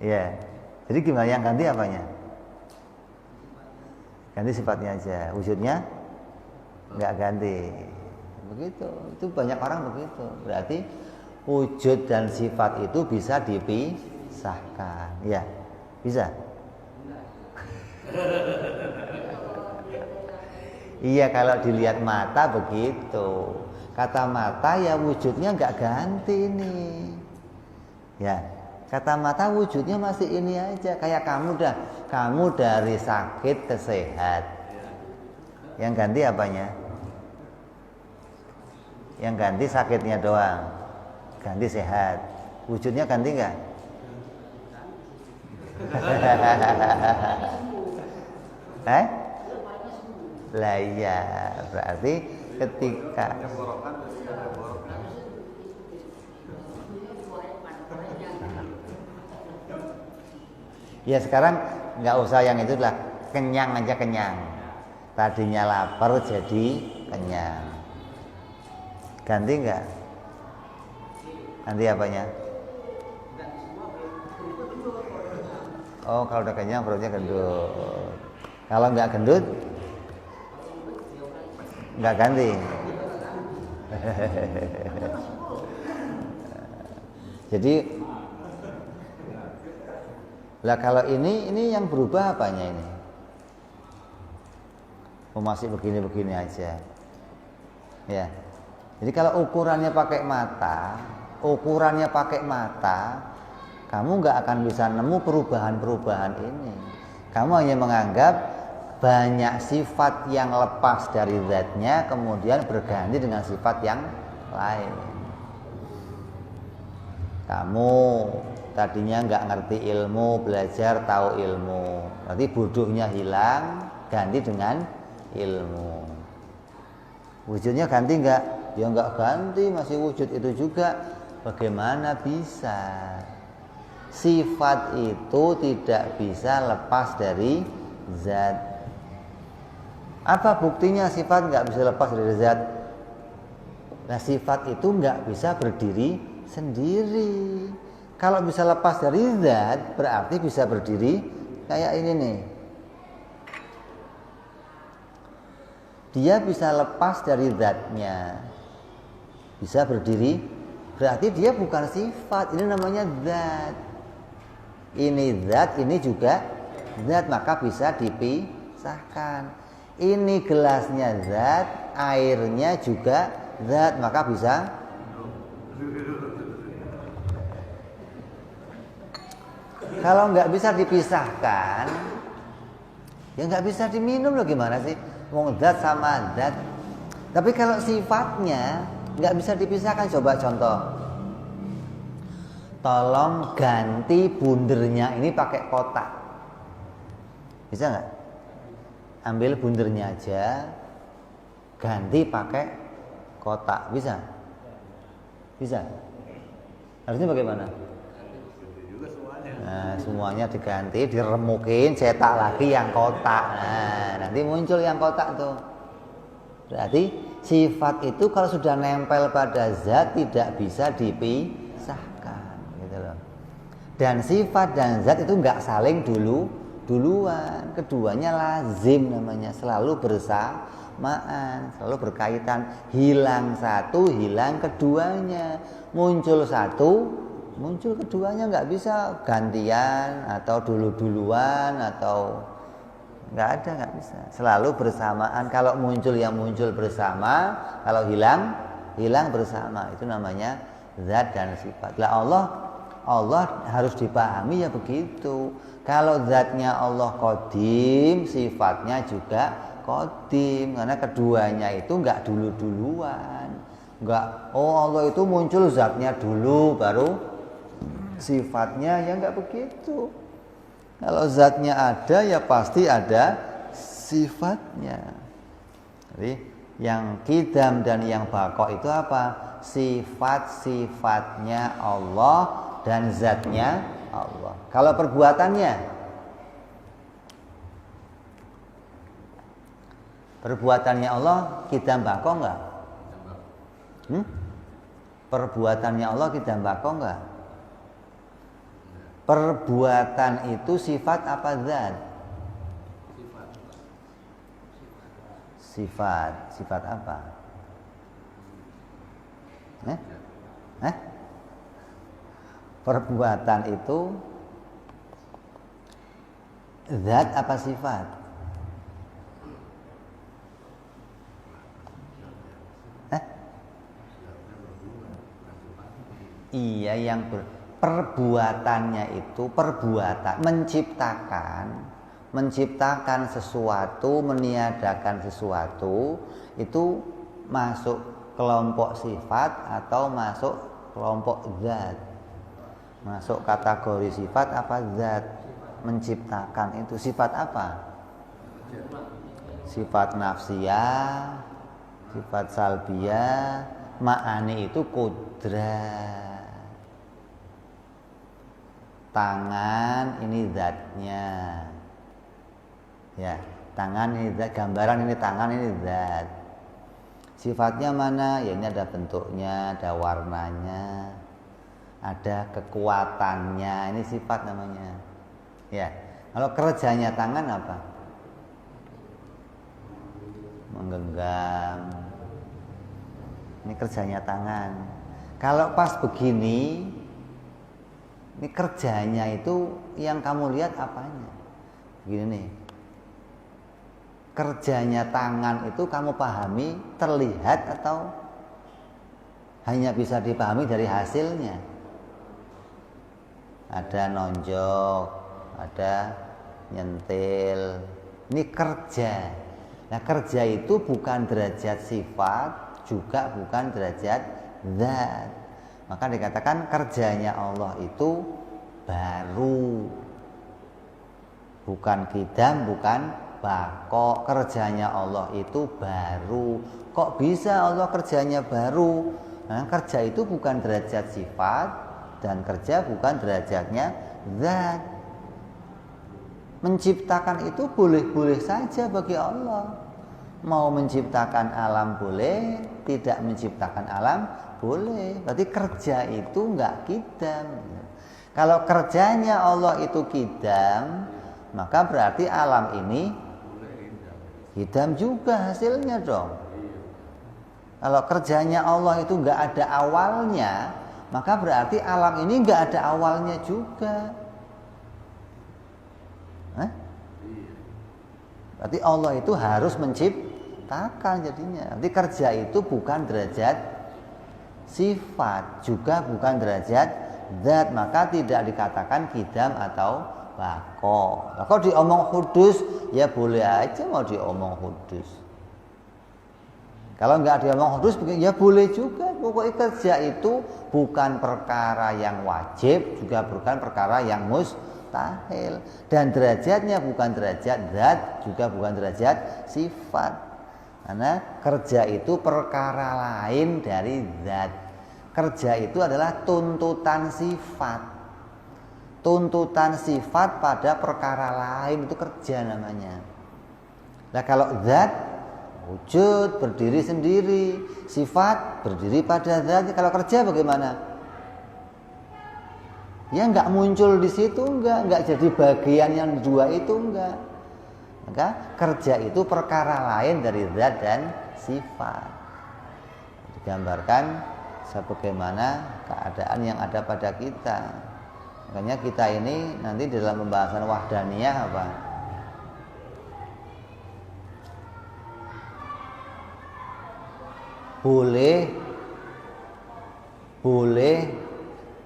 Iya. Jadi gimana, yang ganti apanya? Ganti sifatnya aja. Wujudnya nggak ganti. Begitu. Itu banyak orang begitu. Berarti wujud dan sifat itu bisa dipisahkan. Ya, bisa. Iya, kalau dilihat mata begitu. Kata mata ya wujudnya nggak ganti nih. Ya, kata mata wujudnya masih ini aja. Kayak kamu dari sakit ke sehat. Yang ganti apanya? Yang ganti sakitnya doang. Ganti sehat. Wujudnya ganti nggak? Lah iya, berarti ketika ya sekarang nggak usah yang itu lah, kenyang aja kenyang. Tadinya lapar jadi kenyang. Ganti nggak? Ganti apanya? Oh, kalau udah kenyang perutnya gendut. Kalau nggak gendut, nggak ganti. Jadi, lah kalau ini yang berubah apanya ini? Oh, masih begini-begini aja. Ya. Jadi kalau ukurannya pakai mata, kamu nggak akan bisa nemu perubahan-perubahan ini. Kamu hanya menganggap banyak sifat yang lepas dari zatnya kemudian berganti dengan sifat yang lain. Kamu tadinya nggak ngerti ilmu, belajar tahu ilmu, berarti bodohnya hilang, ganti dengan ilmu. Wujudnya ganti nggak? Ya nggak ganti, masih wujud itu juga. Bagaimana bisa? Sifat itu tidak bisa lepas dari zat. Apa buktinya sifat nggak bisa lepas dari zat? Nah, sifat itu nggak bisa berdiri sendiri. Kalau bisa lepas dari zat, berarti bisa berdiri kayak ini nih. Dia bisa lepas dari zatnya, bisa berdiri, berarti dia bukan sifat. Ini namanya zat. Ini zat, ini juga zat, maka bisa dipisahkan. Ini gelasnya zat, airnya juga zat, maka bisa. Kalau nggak bisa dipisahkan, ya nggak bisa diminum loh, gimana sih? Wong zat sama zat. Tapi kalau sifatnya nggak bisa dipisahkan, coba contoh. Tolong ganti bundernya ini pakai kotak. Bisa nggak? Ambil bundernya aja, ganti pakai kotak. Bisa? Bisa? Harusnya bagaimana? Nah, semuanya diganti, diremukin, cetak lagi yang kotak. Nah, nanti muncul yang kotak tuh. Berarti sifat itu kalau sudah nempel pada zat tidak bisa dipisahkan, gitu loh. Dan sifat dan zat itu nggak saling duluan. Keduanya lazim namanya, selalu bersamaan, selalu berkaitan. Hilang satu, hilang keduanya. Muncul satu, muncul keduanya, nggak bisa gantian atau duluan atau nggak ada, nggak bisa. Selalu bersamaan. Kalau muncul yang muncul bersama, kalau hilang bersama. Itu namanya zat dan sifat. Lah Allah harus dipahami ya begitu. Kalau zatnya Allah qadim, sifatnya juga qadim, karena keduanya itu nggak duluan. Nggak, Allah itu muncul zatnya dulu baru sifatnya, ya nggak begitu. Kalau zatnya ada ya pasti ada sifatnya. Jadi yang qidam dan yang baqa itu apa? Sifat-sifatnya Allah dan zatnya Allah. Kalau perbuatannya Allah qidam baqa enggak? Perbuatannya Allah qidam baqa enggak? Perbuatan itu sifat apa zat? Sifat apa? Perbuatan itu zat apa sifat? Iya, yang perbuatannya itu perbuatan menciptakan sesuatu, meniadakan sesuatu, itu masuk kelompok sifat atau masuk kelompok zat. Masuk kategori sifat apa zat? Menciptakan itu sifat apa? Sifat nafsiyah, sifat salbiyah, ma'ani itu kudrat. Tangan ini zatnya, ya, tangan ini zat, gambaran ini tangan ini zat. Sifatnya mana? Ya, ini ada bentuknya, ada warnanya, ada kekuatannya, ini sifat namanya. Ya, kalau kerjanya tangan apa? Menggenggam. Ini kerjanya tangan. Kalau pas begini, ini kerjanya itu yang kamu lihat apanya? Begini nih. Kerjanya tangan itu kamu pahami terlihat atau hanya bisa dipahami dari hasilnya? Ada nonjok, ada nyentil. Ini kerja. Nah, kerja itu bukan derajat sifat, juga bukan derajat zat. Maka dikatakan kerjanya Allah itu baru, bukan qidam, bukan baqa. Kerjanya Allah itu baru. Kok bisa Allah kerjanya baru? Nah, kerja itu bukan derajat sifat dan kerja bukan derajatnya zat. Menciptakan itu boleh-boleh saja bagi Allah. Mau menciptakan alam boleh, tidak menciptakan alam boleh. Berarti kerja itu enggak qidam. Kalau kerjanya Allah itu qidam, maka berarti alam ini qidam juga hasilnya dong. Kalau kerjanya Allah itu enggak ada awalnya, maka berarti alam ini enggak ada awalnya juga. Berarti Allah itu harus menciptakan jadinya. Berarti kerja itu bukan derajat sifat, juga bukan derajat zat, maka tidak dikatakan kidam atau bako. Nah, kalau diomong hudus, ya boleh aja mau diomong hudus. Kalau nggak diomong hudus, ya boleh juga. Pokoknya kerja itu bukan perkara yang wajib, juga bukan perkara yang mustahil. Dan derajatnya bukan derajat zat, juga bukan derajat sifat. Karena kerja itu perkara lain dari zat. Kerja itu adalah tuntutan sifat. Tuntutan sifat pada perkara lain itu kerja namanya. Nah kalau zat wujud berdiri sendiri, sifat berdiri pada zatnya. Kalau kerja bagaimana? Ya nggak muncul di situ, nggak jadi bagian yang dua itu enggak. Maka kerja itu perkara lain dari zat dan sifat. Digambarkan sebagaimana keadaan yang ada pada kita. Makanya kita ini nanti dalam pembahasan wahdaniyah apa? Boleh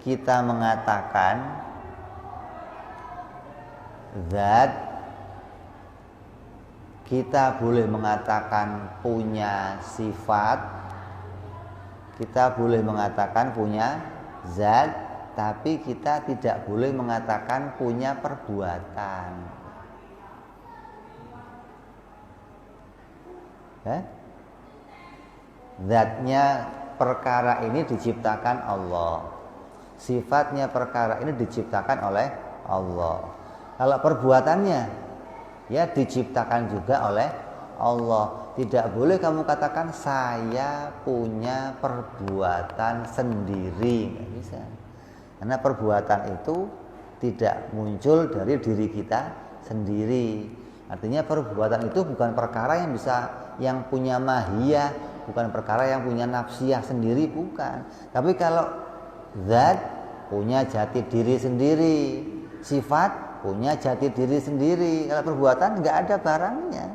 kita mengatakan zat, kita boleh mengatakan punya sifat, kita boleh mengatakan punya zat, tapi kita tidak boleh mengatakan punya perbuatan. Zatnya perkara ini diciptakan Allah, sifatnya perkara ini diciptakan oleh Allah. Kalau perbuatannya ya diciptakan juga oleh Allah. Tidak boleh kamu katakan saya punya perbuatan sendiri, nggak bisa. Karena perbuatan itu tidak muncul dari diri kita sendiri. Artinya perbuatan itu bukan perkara yang punya mahiyah, bukan perkara yang punya nafsiyah sendiri, bukan. Tapi kalau zat punya jati diri sendiri, sifat punya jati diri sendiri. Kalau perbuatan nggak ada barangnya,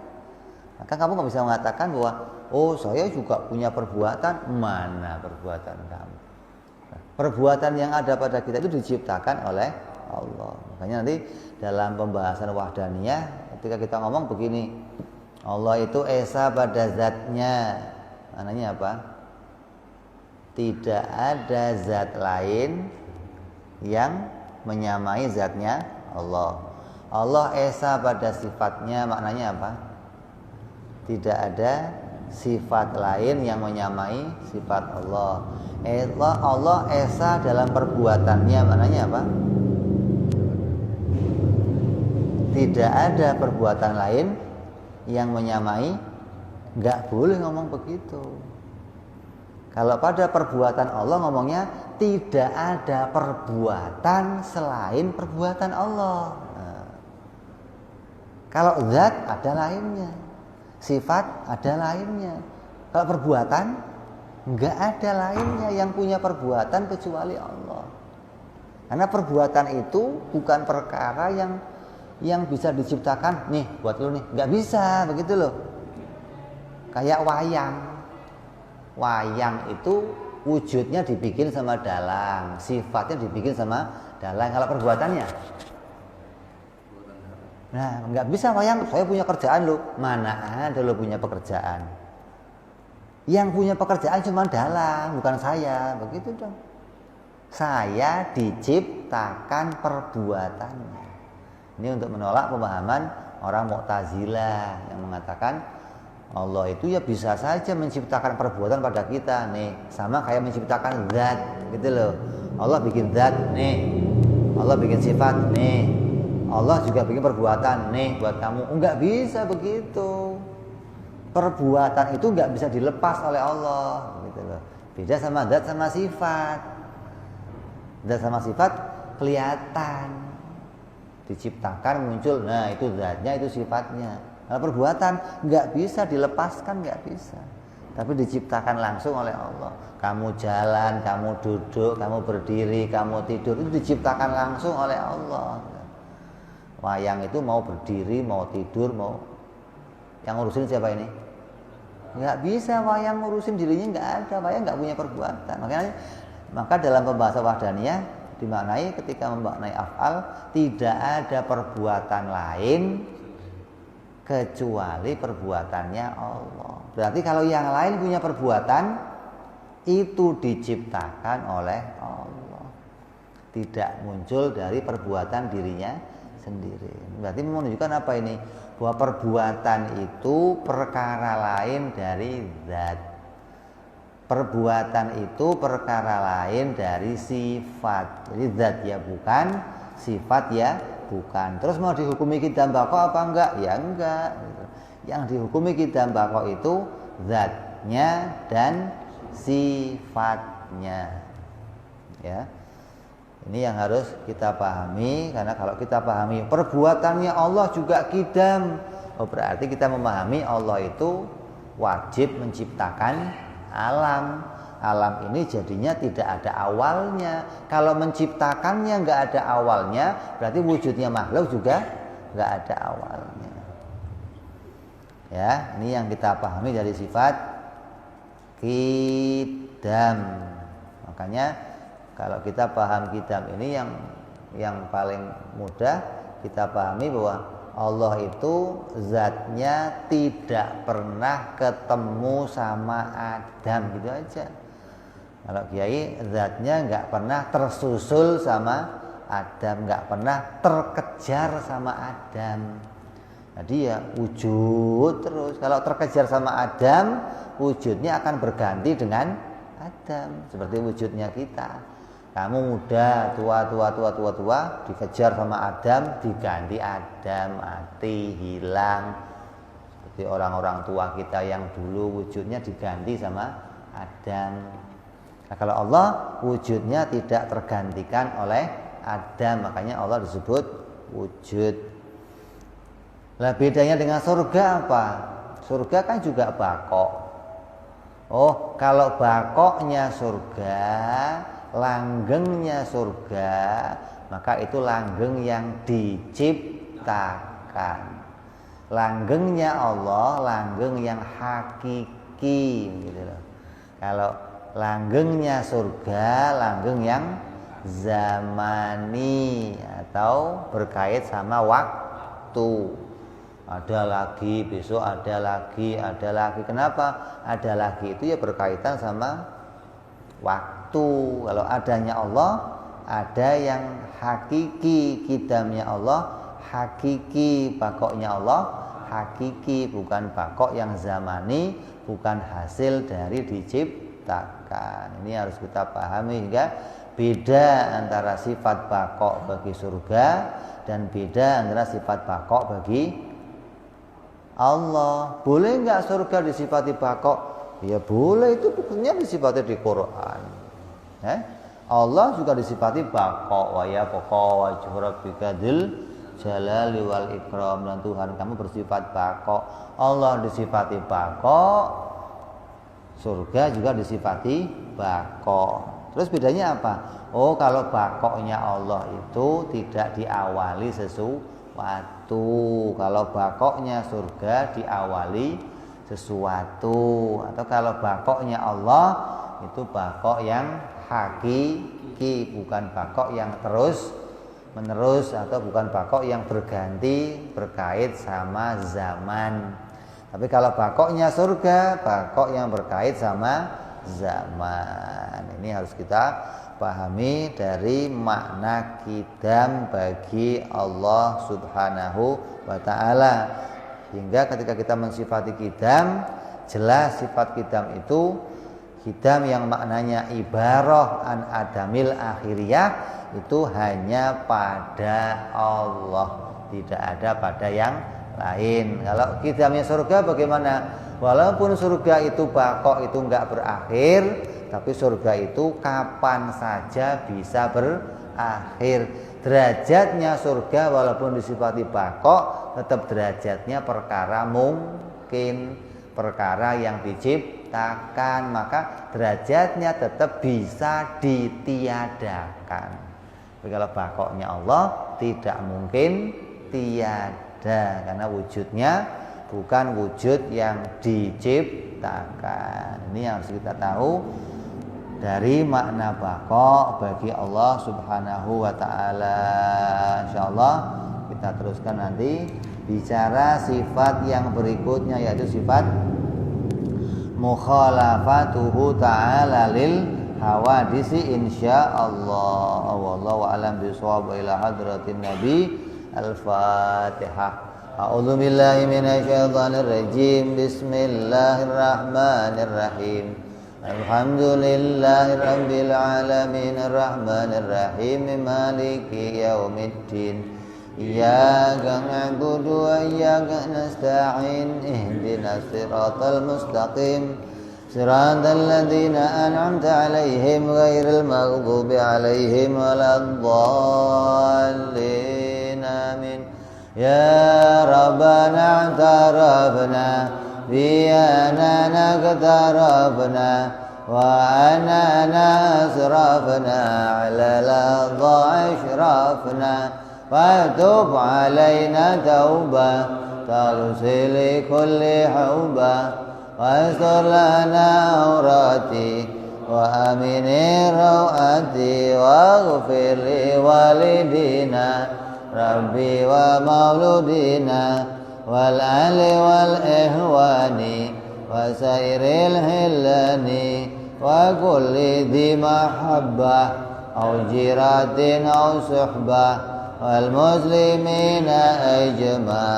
maka kamu nggak bisa mengatakan bahwa oh saya juga punya perbuatan. Mana perbuatan kamu? Perbuatan yang ada pada kita itu diciptakan oleh Allah. Makanya nanti dalam pembahasan wahdaniyah ketika kita ngomong begini, Allah itu esa pada zatnya, maknanya apa? Tidak ada zat lain yang menyamai zatnya Allah. Allah esa pada sifatnya, maknanya apa? Tidak ada sifat lain yang menyamai sifat Allah. Allah esa dalam perbuatannya, maknanya apa? Tidak ada perbuatan lain yang menyamai. Nggak boleh ngomong begitu. Kalau pada perbuatan Allah ngomongnya tidak ada perbuatan selain perbuatan Allah. Nah, kalau zat ada lainnya, sifat ada lainnya. Kalau perbuatan nggak ada lainnya yang punya perbuatan kecuali Allah. Karena perbuatan itu bukan perkara yang bisa diciptakan nih buat lu nih, nggak bisa begitu loh. Kayak wayang itu wujudnya dibikin sama dalang, sifatnya dibikin sama dalang. Kalau perbuatannya, nah nggak bisa wayang. Saya punya kerjaan lo, mana ada lo punya pekerjaan? Yang punya pekerjaan cuma dalang, bukan saya, begitu dong. Saya diciptakan perbuatannya. Ini untuk menolak pemahaman orang Mu'tazilah yang mengatakan Allah itu ya bisa saja menciptakan perbuatan pada kita nih, sama kayak menciptakan zat gitu loh. Allah bikin zat nih, Allah bikin sifat nih, Allah juga bikin perbuatan nih buat kamu. Enggak bisa begitu. Perbuatan itu enggak bisa dilepas oleh Allah gitu loh. Beda sama zat sama sifat. Zat sama sifat kelihatan, diciptakan muncul, nah itu zatnya, itu sifatnya. Nah, perbuatan nggak bisa dilepaskan, nggak bisa. Tapi diciptakan langsung oleh Allah. Kamu jalan, kamu duduk, kamu berdiri, kamu tidur, itu diciptakan langsung oleh Allah. Wayang itu mau berdiri, mau tidur, mau Yang ngurusin siapa ini? Nggak bisa wayang ngurusin dirinya, nggak ada. Wayang nggak punya perbuatan. Maka dalam pembahasan wahdaniyah dimaknai ketika memaknai af'al tidak ada perbuatan lain kecuali perbuatannya Allah. Berarti kalau yang lain punya perbuatan itu diciptakan oleh Allah, tidak muncul dari perbuatan dirinya sendiri. Berarti menunjukkan apa ini? Bahwa perbuatan itu perkara lain dari zat. Perbuatan itu perkara lain dari sifat. Jadi zat ya bukan, sifat ya bukan. Terus mau dihukumi kidam bako apa enggak? Ya enggak. Yang dihukumi kidam bako itu zatnya dan sifatnya. Ya. Ini yang harus kita pahami, karena kalau kita pahami perbuatannya Allah juga kidam, berarti kita memahami Allah itu wajib menciptakan alam. Alam ini jadinya tidak ada awalnya. Kalau menciptakannya nggak ada awalnya, berarti wujudnya makhluk juga nggak ada awalnya. Ya, ini yang kita pahami dari sifat kidam. Makanya kalau kita paham kidam ini yang paling mudah kita pahami bahwa Allah itu zatnya tidak pernah ketemu sama Adam, gitu aja. Kalau Kiai zatnya nggak pernah tersusul sama Adam, nggak pernah terkejar sama Adam. Jadi ya wujud terus. Kalau terkejar sama Adam, wujudnya akan berganti dengan Adam, seperti wujudnya kita. Kamu muda, tua, dikejar sama Adam, diganti Adam, mati, hilang. Seperti orang-orang tua kita yang dulu wujudnya diganti sama Adam. Nah, kalau Allah wujudnya tidak tergantikan oleh Adam, makanya Allah disebut wujud. Nah, bedanya dengan surga apa? Surga kan juga bakok. Oh, kalau bakoknya surga, langgengnya surga, maka itu langgeng yang diciptakan. Langgengnya Allah, langgeng yang hakiki, gitu loh. Kalau langgengnya surga, langgeng yang zamani atau berkait sama waktu. Ada lagi, besok ada lagi, ada lagi. Kenapa? Ada lagi itu ya berkaitan sama waktu. Kalau adanya Allah, ada yang hakiki, kidamnya Allah hakiki, bakoknya Allah hakiki, bukan bakok yang zamani, bukan hasil dari diciptakan. Ini harus kita pahami, hingga beda antara sifat bakok bagi surga dan beda antara sifat bakok bagi Allah. Boleh nggak surga disifati bakok? Ya boleh, itu buktinya disifati di Quran. Allah juga disifati bakok, wa ya pokok wajhu rabbika dzil jalali wal ikram, dan Tuhan kamu bersifat bakok. Allah disifati bakok, surga juga disifati bakok. Terus bedanya apa? Oh, kalau bakoknya Allah itu tidak diawali sesuatu. Kalau bakoknya surga diawali sesuatu. Atau kalau bakoknya Allah itu bakok yang hakiki, bukan bakok yang terus menerus, atau bukan bakok yang berganti berkait sama zaman. Tapi kalau bakoknya surga, bakok yang berkait sama zaman. Ini harus kita pahami dari makna kidam bagi Allah Subhanahu wa ta'ala. Hingga ketika kita mensifati kidam, jelas sifat kidam itu kidam yang maknanya ibarah an adamil akhiriyah, itu hanya pada Allah, tidak ada pada yang lain. Kalau kidamnya surga bagaimana? Walaupun surga itu bakok, itu enggak berakhir, tapi surga itu kapan saja bisa berakhir. Derajatnya surga walaupun disifati bakok, tetap derajatnya perkara mungkin, perkara yang diciptakan, maka derajatnya tetap bisa ditiadakan. Tapi kalau bakoknya Allah tidak mungkin tiada, karena wujudnya bukan wujud yang diciptakan. Ini yang harus kita tahu dari makna baqa bagi Allah Subhanahu wa taala. Insyaallah kita teruskan nanti bicara sifat yang berikutnya, yaitu sifat mukhalafatuhu ta'ala lil hawadisi insyaallah. Wallahu a'lam bishawab. Ila hadratin nabi. Al-Fatihah. A'udzu billahi minasyaitonir rajim. Bismillahirrahmanirrahim. Alhamdulillahi rabbil alamin arrahmanir rahim maliki yaumiddin. Iyyaka na'budu wa iyyaka nasta'in ihdinas siratal mustaqim siratal ladzina an'amta 'alaihim ghairil maghdubi 'alaihim waladdallin amin. Ya Rabbana i'tarafna bi annana qatarafna wa annana asrafna 'ala al-adha ashrafna فَتُبْ عَلَيْنَا تَوْبَةً تَغْسِلُ كُلِّ حُوبَةٍ وَاستر لنا عوراتي وآمن روعاتي واغفر لوالدينا ربي ومولودينا والأهل والإخوان وسائر الهلان وكل ذي محبة أو جيرة أو صحبة والمسلمين أجمع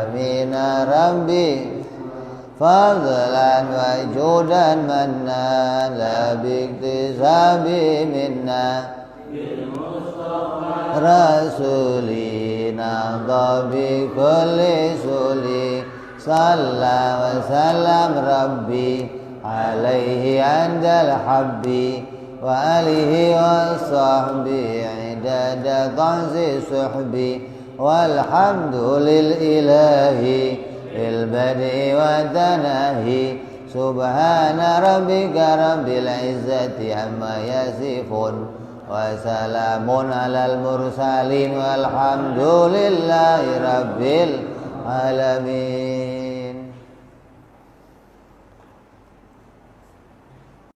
آمين ربي فضلا وجودا منا لا باكتساب منا رسولنا بكل سولي صلى وسلم ربي عليه عند الحب وآله وصحبه عدد ضعز صحبي والحمد للإله البدء والتناهي سبحان ربك رب العزة عما يصفون وسلام على المرسلين والحمد لله رب العالمين.